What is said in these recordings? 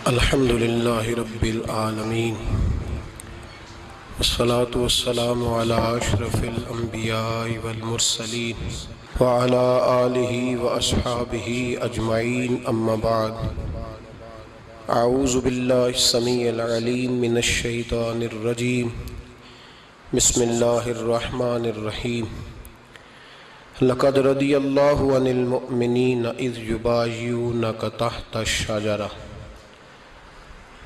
الحمد للہ رب العالمین والصلاة والسلام علی اشرف الانبیاء والمرسلین وعلی آلہ واصحابہ اجمعین اما بعد اعوذ باللہ السمیع العلیم من الشیطان الرجیم بسم اللہ الرحمن الرحیم لقد رضی اللہ عن المؤمنین اذ یبایعونک تحت الشجرہ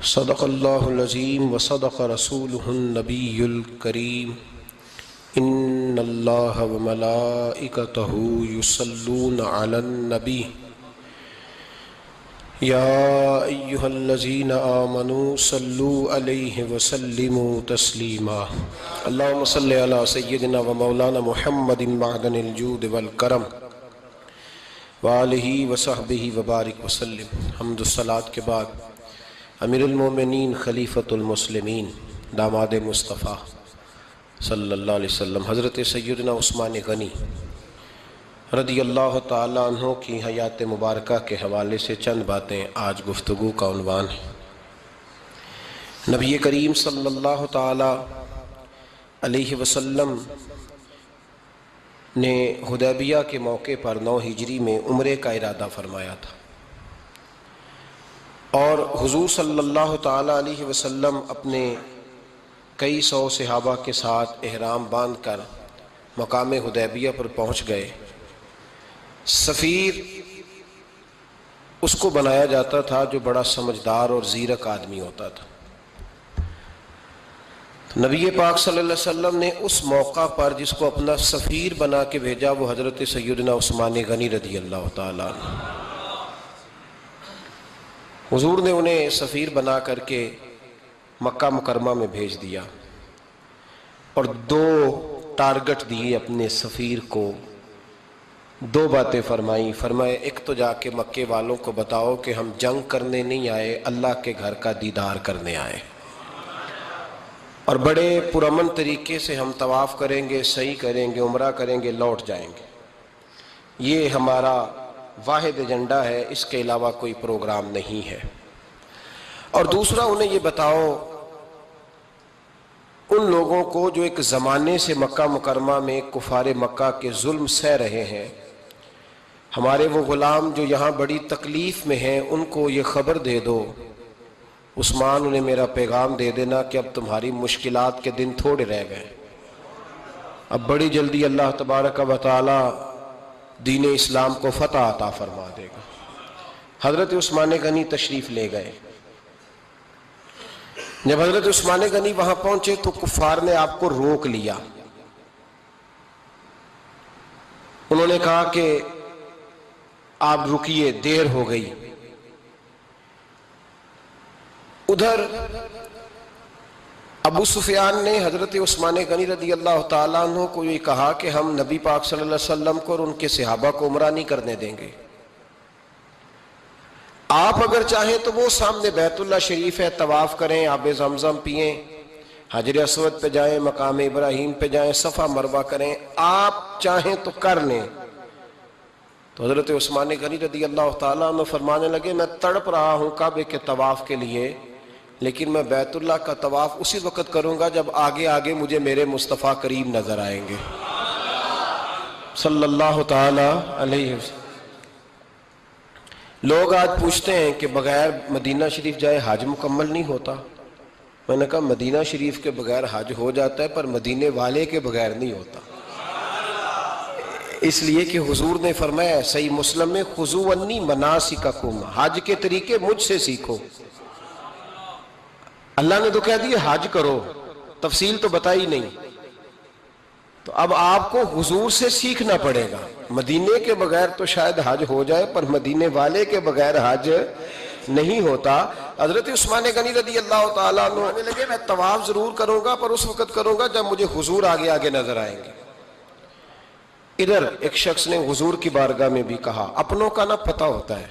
صدق اللہ العظیم وصدق رسولہ النبی الکریم ان اللہ وملائکتہ یصلون علی النبی یا ایہا الذین آمنوا صلوا علیہ وسلموا تسلیما اللہم صلی علی سیدنا و مولانا محمد معدن الجود والکرم وآلہ وصحبہ وبارک وسلم۔ حمد الصلاۃ کے بعد امیر المومنین خلیفۃ المسلمین داماد مصطفیٰ صلی اللہ علیہ وسلم حضرت سیدنا عثمان غنی رضی اللہ تعالیٰ عنہ کی حیات مبارکہ کے حوالے سے چند باتیں آج گفتگو کا عنوان ہے۔ نبی کریم صلی اللہ تعالیٰ علیہ وسلم نے حدیبیہ کے موقع پر 9 ہجری میں عمرے کا ارادہ فرمایا تھا، اور حضور صلی اللہ تعالیٰ علیہ وسلم اپنے کئی سو صحابہ کے ساتھ احرام باندھ کر مقام حدیبیہ پر پہنچ گئے۔ سفیر اس کو بنایا جاتا تھا جو بڑا سمجھدار اور زیرک آدمی ہوتا تھا۔ نبی پاک صلی اللہ علیہ وسلم نے اس موقع پر جس کو اپنا سفیر بنا کے بھیجا وہ حضرت سیدنا عثمان غنی رضی اللہ تعالیٰ عنہ۔ حضور نے انہیں سفیر بنا کر کے مکہ مکرمہ میں بھیج دیا اور 2 ٹارگٹ دیے اپنے سفیر کو، 2 باتیں فرمائے ایک تو جا کے مکے والوں کو بتاؤ کہ ہم جنگ کرنے نہیں آئے، اللہ کے گھر کا دیدار کرنے آئے، اور بڑے پرامن طریقے سے ہم طواف کریں گے، سعی کریں گے، عمرہ کریں گے، لوٹ جائیں گے، یہ ہمارا واحد ایجنڈا ہے، اس کے علاوہ کوئی پروگرام نہیں ہے۔ اور دوسرا انہیں یہ بتاؤ ان لوگوں کو جو ایک زمانے سے مکہ مکرمہ میں کفار مکہ کے ظلم سہ رہے ہیں، ہمارے وہ غلام جو یہاں بڑی تکلیف میں ہیں، ان کو یہ خبر دے دو، عثمان انہیں میرا پیغام دے دینا کہ اب تمہاری مشکلات کے دن تھوڑے رہ گئے، اب بڑی جلدی اللہ تبارک و تعالی دین اسلام کو فتح عطا فرما دے گا۔ حضرت عثمان غنی تشریف لے گئے۔ جب حضرت عثمان غنی وہاں پہنچے تو کفار نے آپ کو روک لیا، انہوں نے کہا کہ آپ رکیے، دیر ہو گئی۔ ادھر ابو سفیان نے حضرت عثمان غنی رضی اللہ تعالیٰ عنہ کو یہ کہا کہ ہم نبی پاک صلی اللہ علیہ وسلم کو اور ان کے صحابہ کو عمرہ نہیں کرنے دیں گے، آپ اگر چاہیں تو وہ سامنے بیت اللہ شریف ہے، طواف کریں، آب زمزم پئیں، حجر اسود پہ جائیں، مقام ابراہیم پہ جائیں، صفا مروہ کریں، آپ چاہیں تو کر لیں۔ تو حضرت عثمان غنی رضی اللہ تعالیٰ عنہ فرمانے لگے میں تڑپ رہا ہوں کعبے کے طواف کے لیے، لیکن میں بیت اللہ کا طواف اسی وقت کروں گا جب آگے آگے مجھے میرے مصطفیٰ کریم نظر آئیں گے صلی اللہ تعالی علیہ وسلم۔ لوگ آج پوچھتے ہیں کہ بغیر مدینہ شریف جائے حج مکمل نہیں ہوتا، میں نے کہا مدینہ شریف کے بغیر حج ہو جاتا ہے پر مدینے والے کے بغیر نہیں ہوتا، اس لیے کہ حضور نے فرمایا صحیح مسلم میں خذوا عنی مناسککم، حج کے طریقے مجھ سے سیکھو۔ اللہ نے تو کہہ دیا حج کرو، تفصیل تو بتائی نہیں، تو اب آپ کو حضور سے سیکھنا پڑے گا۔ مدینے کے بغیر تو شاید حج ہو جائے پر مدینے والے کے بغیر حج نہیں ہوتا۔ حضرت عثمان غنی رضی اللہ تعالیٰ عنہ لگے میں طواف ضرور کروں گا پر اس وقت کروں گا جب مجھے حضور آگے آگے نظر آئیں گے۔ ادھر ایک شخص نے حضور کی بارگاہ میں بھی کہا اپنوں کا نہ پتہ ہوتا ہے،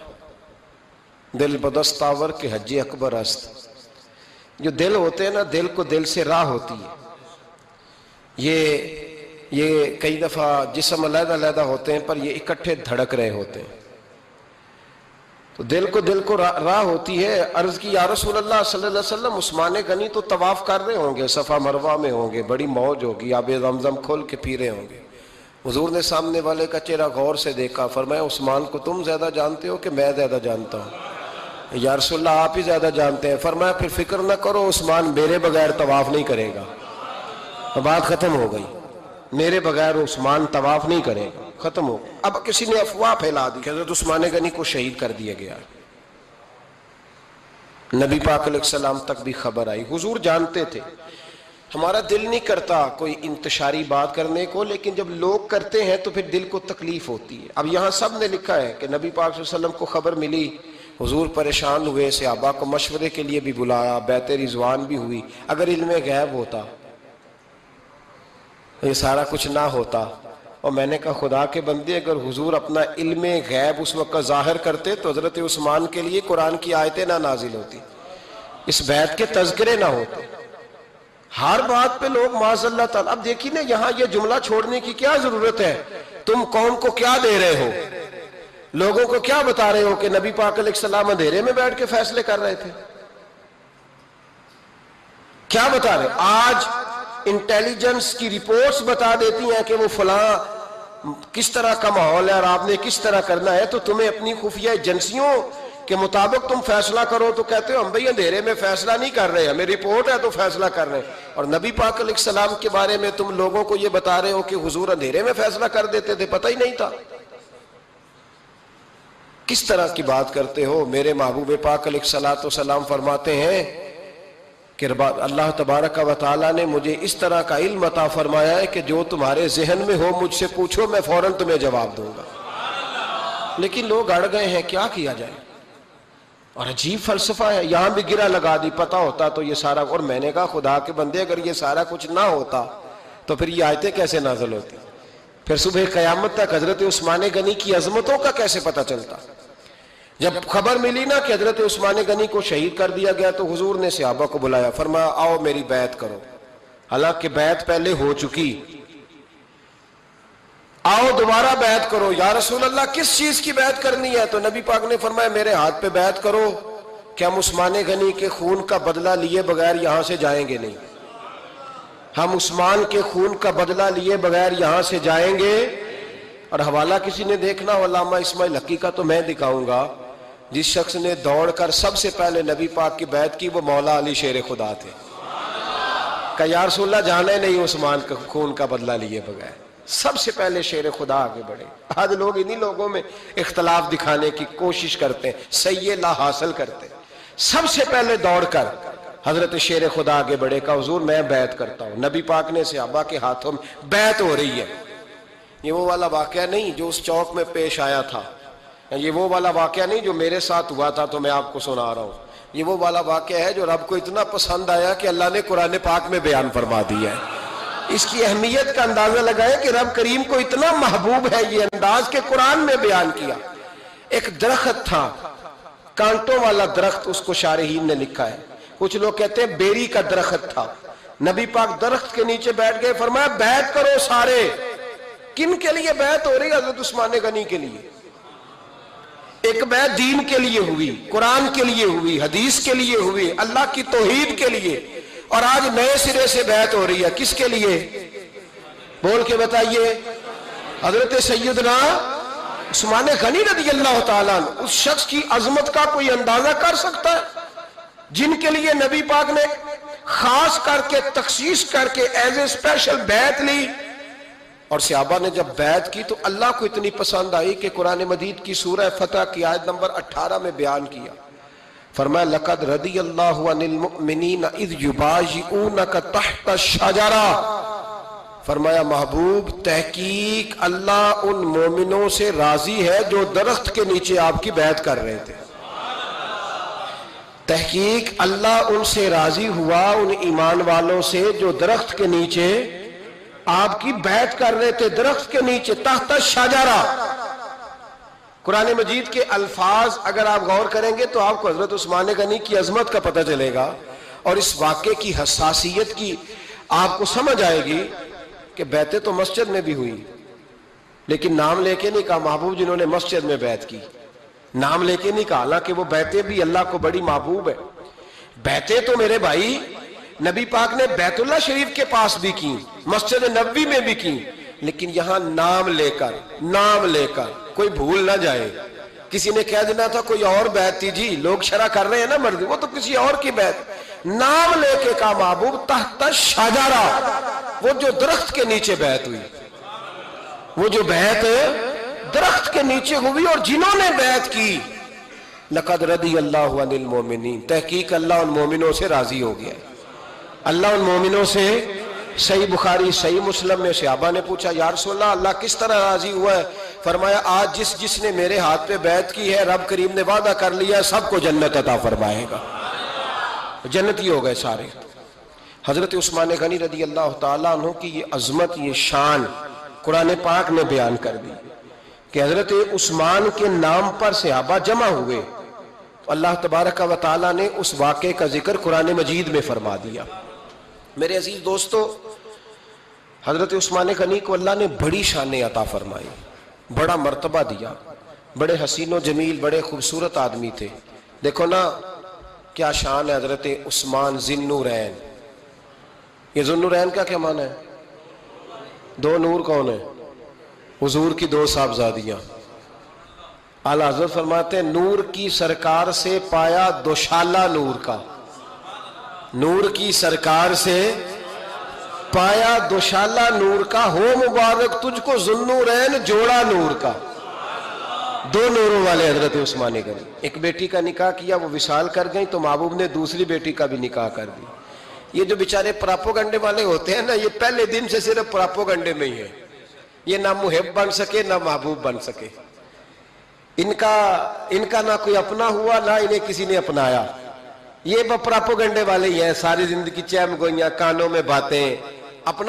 دل بدستاور کے حج اکبر است، جو دل ہوتے ہیں نا، دل کو دل سے راہ ہوتی ہے، یہ کئی دفعہ جسم علیحدہ علیحدہ ہوتے ہیں پر یہ اکٹھے دھڑک رہے ہوتے ہیں۔ تو دل کو راہ ہوتی ہے. عرض کی یا رسول اللہ صلی اللہ علیہ وسلم عثمان غنی تو طواف کر رہے ہوں گے، صفا مروہ میں ہوں گے، بڑی موج ہوگی، آب زمزم کھول کے پی رہے ہوں گے. حضور نے سامنے والے کا چہرہ غور سے دیکھا، فرمایا عثمان کو تم زیادہ جانتے ہو کہ میں زیادہ جانتا ہوں؟ یا رسول اللہ آپ ہی زیادہ جانتے ہیں. فرمایا پھر فکر نہ کرو، عثمان میرے بغیر طواف نہیں کرے گا. بات ختم ہو گئی، میرے بغیر عثمان طواف نہیں کرے گا، ختم ہو. اب کسی نے افواہ پھیلا دی کہ حضرت عثمان غنی کو شہید کر دیا گیا. نبی پاک علیہ السلام تک بھی خبر آئی. حضور جانتے تھے. ہمارا دل نہیں کرتا کوئی انتشاری بات کرنے کو، لیکن جب لوگ کرتے ہیں تو پھر دل کو تکلیف ہوتی ہے. اب یہاں سب نے لکھا ہے کہ نبی پاک صلی اللہ علیہ وسلم کو خبر ملی، حضور پریشان ہوئے، صحابہ کو مشورے کے لیے بھی بلایا، بیعت رضوان بھی ہوئی. اگر علم غیب ہوتا، یہ سارا کچھ نہ ہوتا. اور میں نے کہا خدا کے بندے، اگر حضور اپنا علم غیب اس وقت ظاہر کرتے تو حضرت عثمان کے لیے قرآن کی آیتیں نہ نازل ہوتی، اس بیعت کے تذکرے نہ ہوتے. ہر بات پہ لوگ معاذ اللہ تعالی. اب دیکھیں نا، یہاں یہ جملہ چھوڑنے کی کیا ضرورت ہے؟ تم قوم کو کیا دے رہے ہو؟ لوگوں کو کیا بتا رہے ہو کہ نبی پاک علیہ السلام اندھیرے میں بیٹھ کے فیصلے کر رہے تھے؟ کیا بتا رہے؟ آج انٹیلیجنس کی رپورٹس بتا دیتی ہیں کہ وہ فلاں کس طرح کا ماحول ہے اور آپ نے کس طرح کرنا ہے، تو تمہیں اپنی خفیہ ایجنسیوں کے مطابق تم فیصلہ کرو تو کہتے ہو ہم بھئی اندھیرے میں فیصلہ نہیں کر رہے، ہمیں رپورٹ ہے تو فیصلہ کر رہے ہیں. اور نبی پاک علیہ السلام کے بارے میں تم لوگوں کو یہ بتا رہے ہو کہ حضور اندھیرے میں فیصلہ کر دیتے تھے، پتہ ہی نہیں تھا. کس طرح کی بات کرتے ہو؟ میرے محبوب پاک علیہ السلام فرماتے ہیں کہ اللہ تبارک و تعالیٰ نے مجھے اس طرح کا علم عطا فرمایا ہے کہ جو تمہارے ذہن میں ہو مجھ سے پوچھو، میں فوراً تمہیں جواب دوں گا. لیکن لوگ اڑ گئے ہیں، کیا کیا جائے؟ اور عجیب فلسفہ ہے. یہاں بھی گرہ لگا دی، پتہ ہوتا تو یہ سارا. اور میں نے کہا خدا کے بندے، اگر یہ سارا کچھ نہ ہوتا تو پھر یہ آیتیں کیسے نازل ہوتی؟ پھر صبح قیامت تک حضرت عثمان غنی کی عظمتوں کا کیسے پتہ چلتا؟ جب خبر ملی نا کہ حضرت عثمان غنی کو شہید کر دیا گیا تو حضور نے صحابہ کو بلایا، فرمایا آؤ میری بیعت کرو. حالانکہ بیعت پہلے ہو چکی، آؤ دوبارہ بیعت کرو. یا رسول اللہ کس چیز کی بیعت کرنی ہے؟ تو نبی پاک نے فرمایا میرے ہاتھ پہ بیعت کرو کہ ہم عثمان غنی کے خون کا بدلہ لیے بغیر یہاں سے جائیں گے نہیں. ہم عثمان کے خون کا بدلہ لیے بغیر یہاں سے جائیں گے. اور حوالہ کسی نے دیکھنا ہو علامہ اسماعیل حقی کا تو میں دکھاؤں گا. جس شخص نے دوڑ کر سب سے پہلے نبی پاک کی بیعت کی وہ مولا علی شیر خدا تھے. کہ یا رسول اللہ جانے نہیں عثمان کا خون کا بدلہ لیے بغیر. سب سے پہلے شیر خدا آگے بڑھے. آج لوگ انہی لوگوں میں اختلاف دکھانے کی کوشش کرتے ہیں، صحیح لا حاصل کرتے ہیں. سب سے پہلے دوڑ کر حضرت شیر خدا آگے بڑھے، کہا حضور میں بیعت کرتا ہوں. نبی پاک نے صحابہ کے ہاتھوں میں بیعت ہو رہی ہے. یہ وہ والا واقعہ نہیں جو اس چوک میں پیش آیا تھا، یہ وہ والا واقعہ نہیں جو میرے ساتھ ہوا تھا تو میں آپ کو سنا رہا ہوں. یہ وہ والا واقعہ ہے جو رب کو اتنا پسند آیا کہ اللہ نے قرآن پاک میں بیان فرما دیا ہے. اس کی اہمیت کا اندازہ لگائے کہ رب کریم کو اتنا محبوب ہے یہ انداز کہ قرآن میں بیان کیا. ایک درخت تھا، کانٹوں والا درخت، اس کو شارحین نے لکھا ہے. کچھ لوگ کہتے ہیں بیری کا درخت تھا. نبی پاک درخت کے نیچے بیٹھ گئے، فرمایا بیعت کرو سارے. کن کے لیے بیعت ہو رہی؟ حضرت عثمان غنی کے لیے. ایک بیعت دین کے لیے ہوئی، قرآن کے لیے ہوئی، حدیث کے لیے ہوئی، اللہ کی توحید کے لیے. اور آج نئے سرے سے بیعت ہو رہی ہے. کس کے لیے؟ بول کے بتائیے. حضرت سیدنا عثمان غنی رضی اللہ تعالیٰ عنہ. اس شخص کی عظمت کا کوئی اندازہ کر سکتا ہے؟ جن کے لیے نبی پاک نے خاص کر کے تخصیص کر کے ایز اے اسپیشل بیعت لی. اور صحابہ نے جب بیعت کی تو اللہ کو اتنی پسند آئی کہ قرآن مجید کی سورہ فتح کی آیت نمبر 18 میں بیان کیا. فرمایا لقد رضی اللہ عن المؤمنین اذ یبایعونک تحت الشجرہ. فرمایا محبوب تحقیق اللہ ان مومنوں سے راضی ہے جو درخت کے نیچے آپ کی بیعت کر رہے تھے. تحقیق اللہ ان سے راضی ہوا، ان ایمان والوں سے جو درخت کے نیچے آپ کی بیعت کر رہے تھے. درخت کے نیچے تحت الشجرہ. قرآن مجید کے الفاظ اگر آپ غور کریں گے تو آپ کو حضرت عثمان غنی کی عظمت کا پتہ چلے گا اور اس واقعے کی حساسیت کی آپ کو سمجھ آئے گی کہ بیعتیں تو مسجد میں بھی ہوئی لیکن نام لے کے نہیں کہا محبوب جنہوں نے مسجد میں بیعت کی. نام لے کے نہیں کہا، حالانکہ وہ بیعتیں بھی اللہ کو بڑی محبوب ہے. بیعتیں تو میرے بھائی نبی پاک نے بیت اللہ شریف کے پاس بھی کی، مسجد نبوی میں بھی کی، لیکن یہاں نام لے کر کوئی بھول نہ جائے. کسی نے کہہ دینا تھا کوئی اور بیعت تھی جی، لوگ شرع کر رہے ہیں نا مرضی، وہ تو کسی اور کی بیعت. نام لے کے کہا محبوب تحت شجرہ، وہ جو درخت کے نیچے بیعت ہوئی، وہ جو بیعت درخت کے نیچے ہوئی، اور جنہوں نے بیعت کی لقد رضی اللہ عن المومنین، تحقیق اللہ ان مومنوں سے راضی ہو گیا. اللہ ان مومنوں سے، صحیح بخاری صحیح مسلم میں صحابہ نے پوچھا یا رسول اللہ اللہ کس طرح راضی ہوا ہے؟ فرمایا آج جس نے میرے ہاتھ پہ بیعت کی ہے رب کریم نے وعدہ کر لیا سب کو جنت عطا فرمائے گا. جنتی ہو گئے سارے. حضرت عثمان غنی رضی اللہ تعالیٰ عنہ کی یہ عظمت، یہ شان قرآن پاک نے بیان کر دی کہ حضرت عثمان کے نام پر صحابہ جمع ہوئے. اللہ تبارک و تعالیٰ نے اس واقعے کا ذکر قرآن مجید میں فرما دیا. میرے عزیز دوستو، حضرت عثمان غنی کو اللہ نے بڑی شانیں عطا فرمائی، بڑا مرتبہ دیا. بڑے حسین و جمیل، بڑے خوبصورت آدمی تھے. دیکھو نا کیا شان ہے حضرت عثمان ذی النورین. یہ ذی النورین کا کیا معنی ہے؟ دو نور کون ہیں؟ حضور کی دو صاحبزادیاں. اعلیٰ حضرت فرماتے ہیں نور کی سرکار سے پایا دوشالہ نور کا، نور کی سرکار سے پایا دوشالہ نور کا، ہو مبارک تجھ کو ذی النورین جوڑا نور کا. دو نوروں والے حضرت عثمان غنی. ایک بیٹی کا نکاح کیا، وہ وصال کر گئی تو محبوب نے دوسری بیٹی کا بھی نکاح کر دی. یہ جو بیچارے پراپوگنڈے والے ہوتے ہیں نا، یہ پہلے دن سے صرف پراپوگنڈے میں ہی ہے. یہ نہ محب بن سکے نہ محبوب بن سکے. ان کا نہ کوئی اپنا ہوا نہ انہیں کسی نے اپنایا. یہ پراپوگنڈے والے ہی ہیں، ساری زندگی چیم گوئیاں، کانوں میں باتیں، اپنا